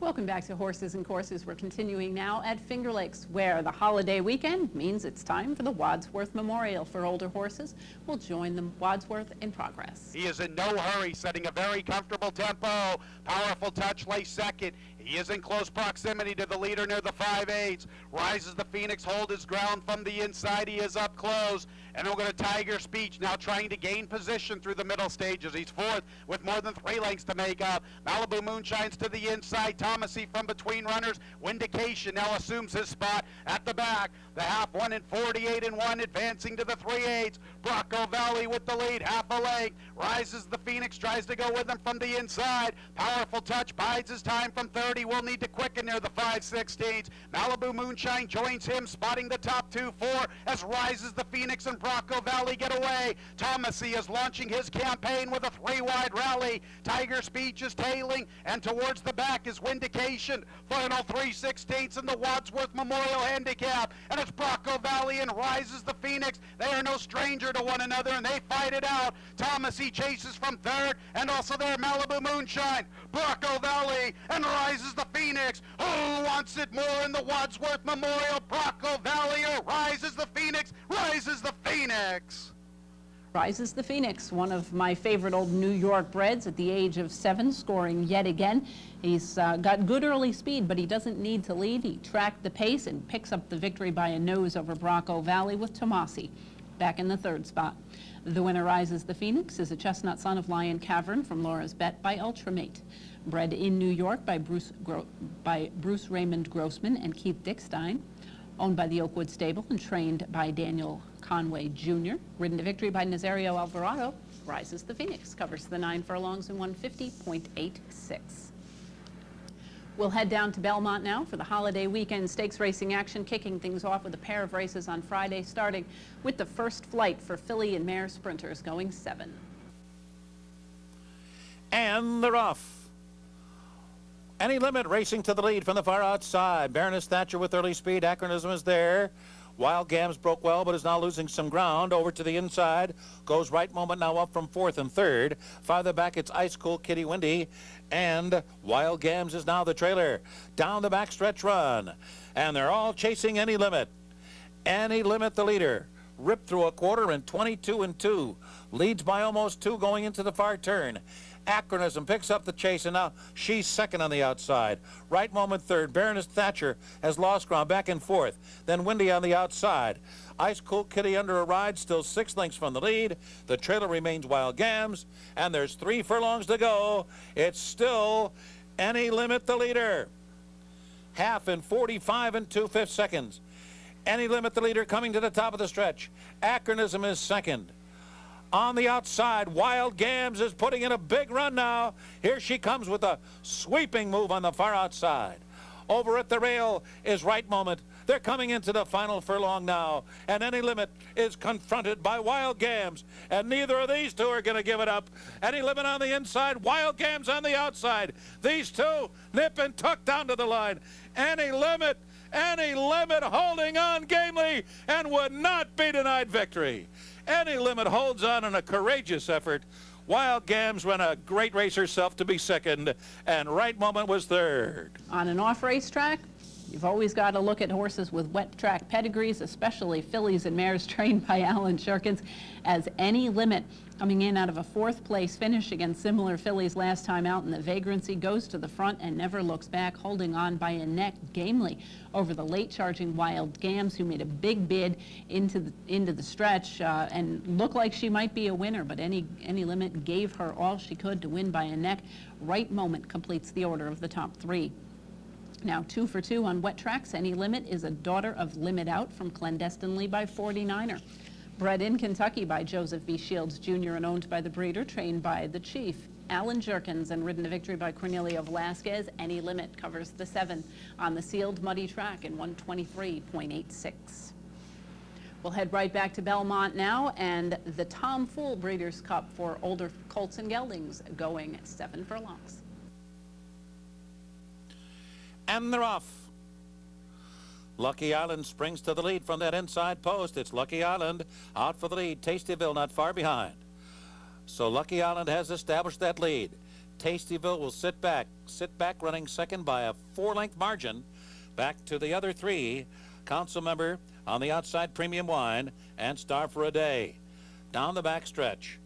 B: Welcome back to Horses and Courses. We're continuing now at Finger Lakes, where the holiday weekend means it's time for the Wadsworth Memorial for older horses. We'll join the Wadsworth in progress.
H: He is in no hurry, setting a very comfortable tempo. Powerful touch, lays second. He is in close proximity to the leader near the 5/8. Rises the Phoenix, hold his ground from the inside. He is up close. And we'll go to Tiger Speech now trying to gain position through the middle stages. He's fourth with more than 3 lengths to make up. Malibu Moonshine's to the inside. Thomasy from between runners. Windication now assumes his spot at the back. The half 1 and 48 and 1 advancing to the 3/8. Bronco Valley with the lead, half a length. Rises the Phoenix, tries to go with him from the inside. Powerful Touch bides his time from 30. Will need to quicken near the 5/16. Malibu Moonshine joins him, spotting the top 2-4 as Rises the Phoenix and Bronco Valley get away. Thomasy is launching his campaign with a 3-wide rally. Tiger Speech is tailing, and towards the back is Windication. Final 3/16 in the Wadsworth Memorial Handicap, and it's Bronco Valley and Rises the Phoenix. They are no stranger to one another, and they fight it out. Thomasy chases from third, and also there Malibu Moonshine, Bronco Valley, and Rises the Phoenix. Who wants it more in the Wadsworth Memorial? Bronco Valley or Rises the Phoenix? Rises the Phoenix.
B: Rises the Phoenix, one of my favorite old New York breds at the age of 7, scoring yet again. He's got good early speed, but he doesn't need to lead. He tracked the pace and picks up the victory by a nose over Bronco Valley with Thomasy back in the 3rd spot. The winner, Rises the Phoenix, is a chestnut son of Lion Cavern from Laura's Bet by Ultramate. Bred in New York by Bruce Raymond Grossman and Keith Dickstein. Owned by the Oakwood Stable and trained by Daniel Conway Jr. Ridden to victory by Nazario Alvarado, Rises the Phoenix. Covers the 9 furlongs in 150.86. We'll head down to Belmont now for the holiday weekend stakes racing action, kicking things off with a pair of races on Friday, starting with the first flight for filly and mare sprinters going 7.
I: And they're off. Any Limit racing to the lead from the far outside. Baroness Thatcher with early speed. Acronism is there. Wild Gams broke well, but is now losing some ground. Over to the inside. Goes Right Moment now up from 4th and 3rd. Farther back, it's Ice Cool Kitty Windy. And Wild Gams is now the trailer. Down the backstretch run. And they're all chasing Any Limit. Any Limit the leader. Ripped through a quarter in 22 and 2. Leads by almost 2 going into the far turn. Acronism picks up the chase, and now she's 2nd on the outside. Right Moment 3rd. Baroness Thatcher has lost ground back and 4th. Then Windy on the outside. Ice Cool Kitty under a ride, still 6 lengths from the lead. The trailer remains Wild Gams, and there's 3 furlongs to go. It's still Any Limit the leader. Half in 45 and 2/5 seconds. Any Limit the leader coming to the top of the stretch. Acronism is 2nd. On the outside, Wild Gams is putting in a big run now. Here she comes with a sweeping move on the far outside. Over at the rail is Right Moment. They're coming into the final furlong now, and Any Limit is confronted by Wild Gams, and neither of these two are going to give it up. Any Limit on the inside, Wild Gams on the outside. These two nip and tuck down to the line. Any Limit holding on gamely and would not be denied victory. Any Limit holds on in a courageous effort. Wild Gams ran a great race herself to be 2nd, and Right Moment was 3rd.
B: On an off-race track, you've always got to look at horses with wet track pedigrees, especially fillies and mares trained by Alan Shurkins, as Any Limit, coming in out of a 4th place finish against similar fillies last time out in the Vagrancy, goes to the front and never looks back, holding on by a neck gamely over the late charging Wild Gams, who made a big bid into the stretch and looked like she might be a winner, but Any Limit gave her all she could to win by a neck. Right Moment completes the order of the top 3. Now 2 for 2 on wet tracks. Any Limit is a daughter of Limit Out from Clandestinely by 49er. Bred in Kentucky by Joseph V. Shields Jr. and owned by the breeder, trained by the Chief, Alan Shurkins, and ridden to victory by Cornelio Velasquez. Any Limit covers the 7 on the sealed muddy track in 123.86. We'll head right back to Belmont now, and the Tom Fool Breeders' Cup for older colts and geldings going 7 furlongs.
I: And they're off. Lucky Island springs to the lead from that inside post. It's Lucky Island out for the lead. Tastyville not far behind. So Lucky Island has established that lead. Tastyville will sit back running 2nd by a 4-length margin. Back to the other 3. Council member on the outside, Premium Wine and Star for a Day. Down the back stretch.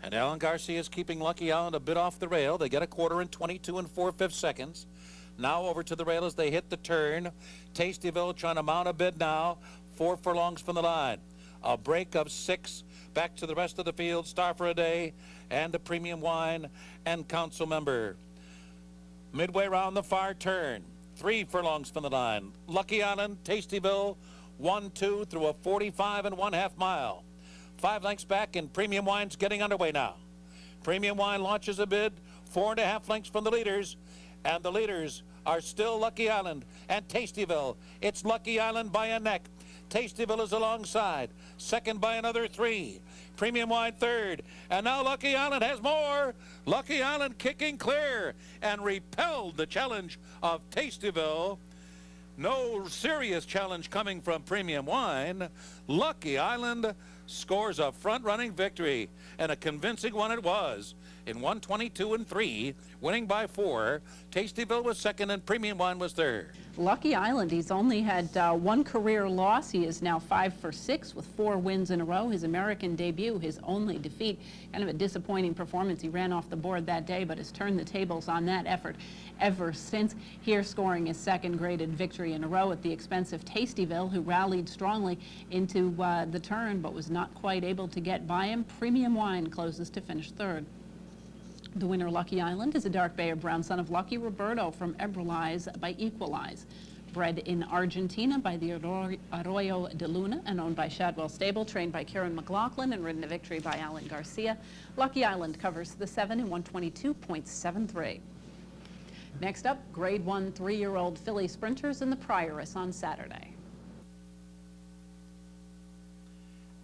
I: And Alan Garcia is keeping Lucky Island a bit off the rail. They get a quarter in 22 and 4/5 seconds. Now over to the rail as they hit the turn. Tastyville trying to mount a bid now. 4 furlongs from the line. A break of 6 back to the rest of the field. Star for a Day and a Premium Wine and Council Member. Midway round the far turn, 3 furlongs from the line. Lucky Island, Tastyville, 1-2 through a 45 1/2 mile. 5 lengths back, and Premium Wine's getting underway now. Premium Wine launches a bid 4 1/2 lengths from the leaders, and the leaders are still Lucky Island and Tastyville. It's Lucky Island by a neck. Tastyville is alongside, second by another 3. Premium Wine third, and now Lucky Island has more. Lucky Island kicking clear and repelled the challenge of Tastyville. No serious challenge coming from Premium Wine. Lucky Island scores a front-running victory, and a convincing one it was. In 1:22 3, winning by 4. Tastyville was second and Premium Wine was third.
B: Lucky Island, he's only had 1 career loss. He is now 5 for 6 with 4 wins in a row. His American debut, his only defeat. Kind of a disappointing performance. He ran off the board that day, but has turned the tables on that effort ever since. Here scoring his 2nd graded victory in a row at the expense of Tastyville, who rallied strongly into the turn, but was not quite able to get by him. Premium Wine closes to finish 3rd. The winner, Lucky Island, is a dark bay of brown son of Lucky Roberto from Ebrelize by Equalize. Bred in Argentina by the Arroyo de Luna and owned by Shadwell Stable, trained by Karen McLaughlin and ridden to victory by Alan Garcia. Lucky Island covers the 7 in 122.73. Next up, Grade 1 3-year-old filly sprinters in the Prioress on Saturday.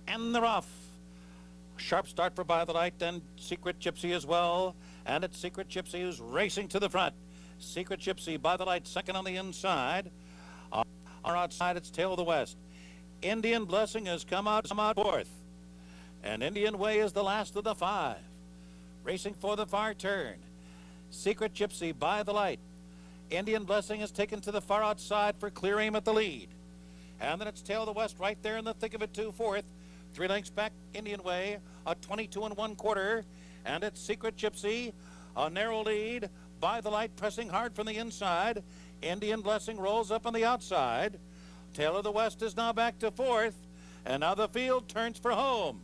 I: And they're off. Sharp start for By the Light and Secret Gypsy as well. And it's Secret Gypsy who's racing to the front. Secret Gypsy, By the Light, second on the inside. On outside, it's Tail of the West. Indian Blessing has come out 4th. And Indian Way is the last of the 5. Racing for the far turn. Secret Gypsy, By the Light. Indian Blessing is taken to the far outside for Clear Aim at the lead. And then it's Tail of the West right there in the thick of it, 4th. 3 lengths back, Indian Way, a 22 1/4, and it's Secret Gypsy, a narrow lead. By the Light pressing hard from the inside. Indian Blessing rolls up on the outside. Tail of the West is now back to 4th, and now the field turns for home.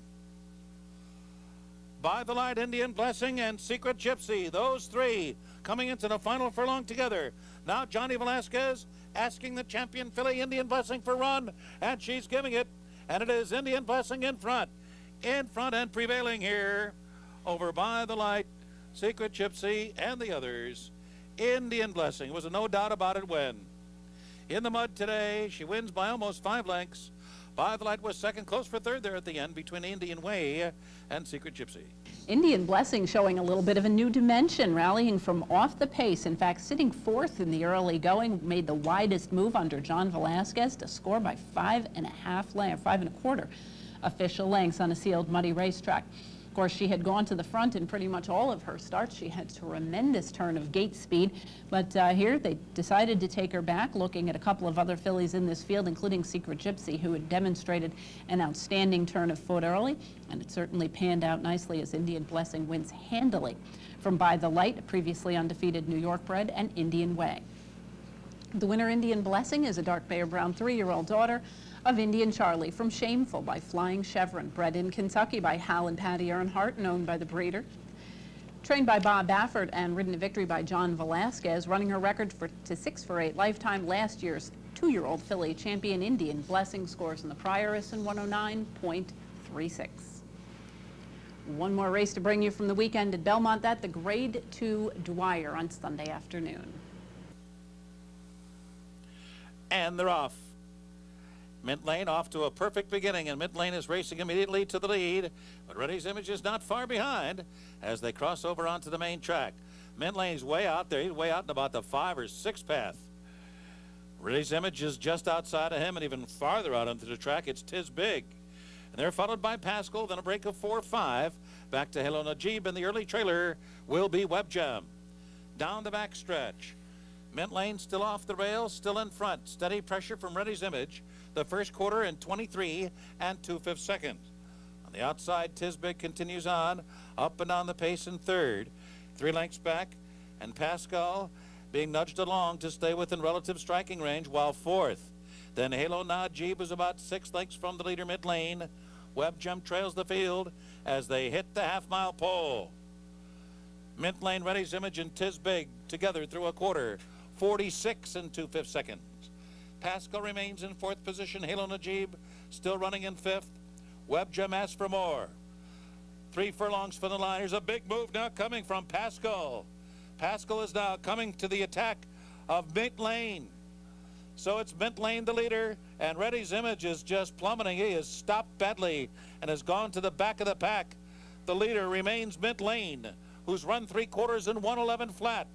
I: By the Light, Indian Blessing, and Secret Gypsy, those 3 coming into the final furlong together. Now Johnny Velasquez asking the champion filly Indian Blessing for run, and she's giving it. And it is Indian Blessing in front and prevailing here over By the Light, Secret Gypsy, and the others. Indian Blessing was a no doubt about it win. In the mud today, she wins by almost 5 lengths. By the Light was second, close for 3rd there at the end between Indian Way and Secret Gypsy.
B: Indian Blessing showing a little bit of a new dimension, rallying from off the pace. In fact, sitting 4th in the early going, made the widest move under John Velasquez to score by 5 1/4 official lengths on a sealed muddy racetrack. Of course, she had gone to the front in pretty much all of her starts. She had tremendous turn of gate speed, but here they decided to take her back, looking at a couple of other fillies in this field, including Secret Gypsy, who had demonstrated an outstanding turn of foot early, and it certainly panned out nicely as Indian Blessing wins handily from By the Light, previously undefeated New York bred, and Indian Way. The winner, Indian Blessing, is a dark bay of brown 3-year-old daughter of Indian Charlie from Shameful by Flying Chevron, bred in Kentucky by Hal and Patty Earnhardt and owned by the breeder. Trained by Bob Baffert and ridden to victory by John Velasquez, running her record to 6 for 8 lifetime. Last year's 2-year-old filly champion Indian Blessing scores in the Prioress in 109.36. One more race to bring you from the weekend at Belmont, that the Grade 2 Dwyer on Sunday afternoon.
I: And they're off. Mint Lane off to a perfect beginning, and Mint Lane is racing immediately to the lead, but Reddy's Image is not far behind as they cross over onto the main track. Mint Lane's way out there. He's way out in about the 5 or 6 path. Reddy's Image is just outside of him, and even farther out onto the track, it's Tiz Big. And they're followed by Pascal, then a break of 4-5. Back to Hello Najib, and the early trailer will be Web Gem. Down the back stretch. Mint Lane still off the rails, still in front. Steady pressure from Reddy's Image. The first quarter in 23 2/5 seconds. On the outside, Tiz Big continues on, up and down the pace in 3rd. 3 lengths back, and Pascal being nudged along to stay within relative striking range while 4th. Then Halo Najib is about 6 lengths from the leader, Mint Lane. Web Gem trails the field as they hit the half-mile pole. Mint Lane, Ready's Image, and Tiz Big together through a quarter, 46 2/5 seconds. Pascal remains in 4th position. Halo Najib still running in 5th. Web Gem asks for more. 3 furlongs for the line. Here's a big move now coming from Pascal. Pascal is now coming to the attack of Mint Lane. So it's Mint Lane the leader, and Ready's Image is just plummeting. He has stopped badly and has gone to the back of the pack. The leader remains Mint Lane, who's run 3/4 in 1:11 flat.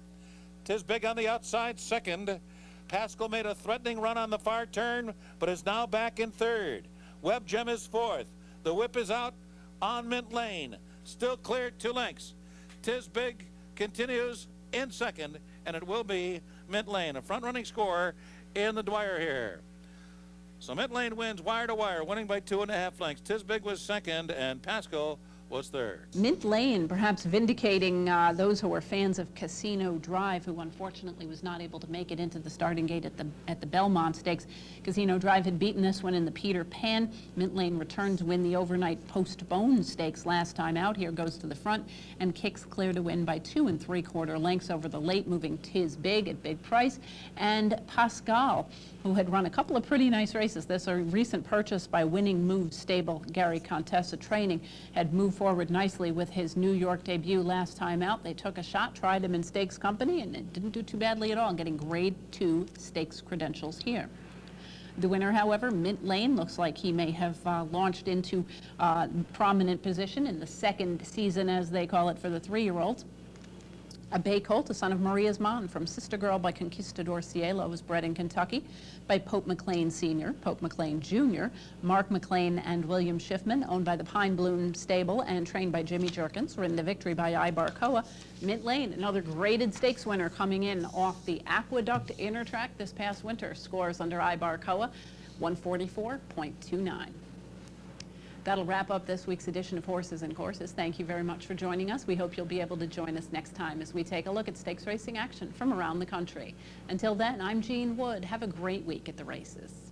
I: Tiz Big on the outside, second. Pascal made a threatening run on the far turn, but is now back in 3rd. Web Gem is 4th. The whip is out on Mint Lane. Still clear 2 lengths. Tiz Big continues in 2nd, and it will be Mint Lane, a front-running scorer in the Dwyer here. So Mint Lane wins wire to wire, winning by 2.5 lengths. Tiz Big was 2nd, and Pascal was 3rd.
B: Mint Lane perhaps vindicating those who were fans of Casino Drive, who unfortunately was not able to make it into the starting gate at the Belmont Stakes. Casino Drive had beaten this one in the Peter Pan. Mint Lane returned to win the overnight postponed stakes last time out. Here goes to the front and kicks clear to win by 2 3/4 lengths over the late moving Tiz Big at big price. And Pascal, who had run a couple of pretty nice races. This a recent purchase by Winning Moves stable Gary Contessa Training, had moved forward nicely with his New York debut last time out. They took a shot, tried him in Stakes Company, and it didn't do too badly at all, getting grade 2 stakes credentials here. The winner, however, Mint Lane, looks like he may have launched into prominent position in the 2nd season, as they call it, for the 3-year-olds. A bay colt, a son of Maria's Mon, from Sister Girl by Conquistador Cielo, was bred in Kentucky by Pope McLean Sr., Pope McLean Jr., Mark McLean and William Schiffman, owned by the Pine Bloom Stable and trained by Jimmy Jerkins, ridden the victory by Ibarcoa. Mint Lane, another graded stakes winner coming in off the Aqueduct Inner Track this past winter. Scores under Ibarcoa, 144.29. That'll wrap up this week's edition of Horses and Courses. Thank you very much for joining us. We hope you'll be able to join us next time as we take a look at stakes racing action from around the country. Until then, I'm Jean Wood. Have a great week at the races.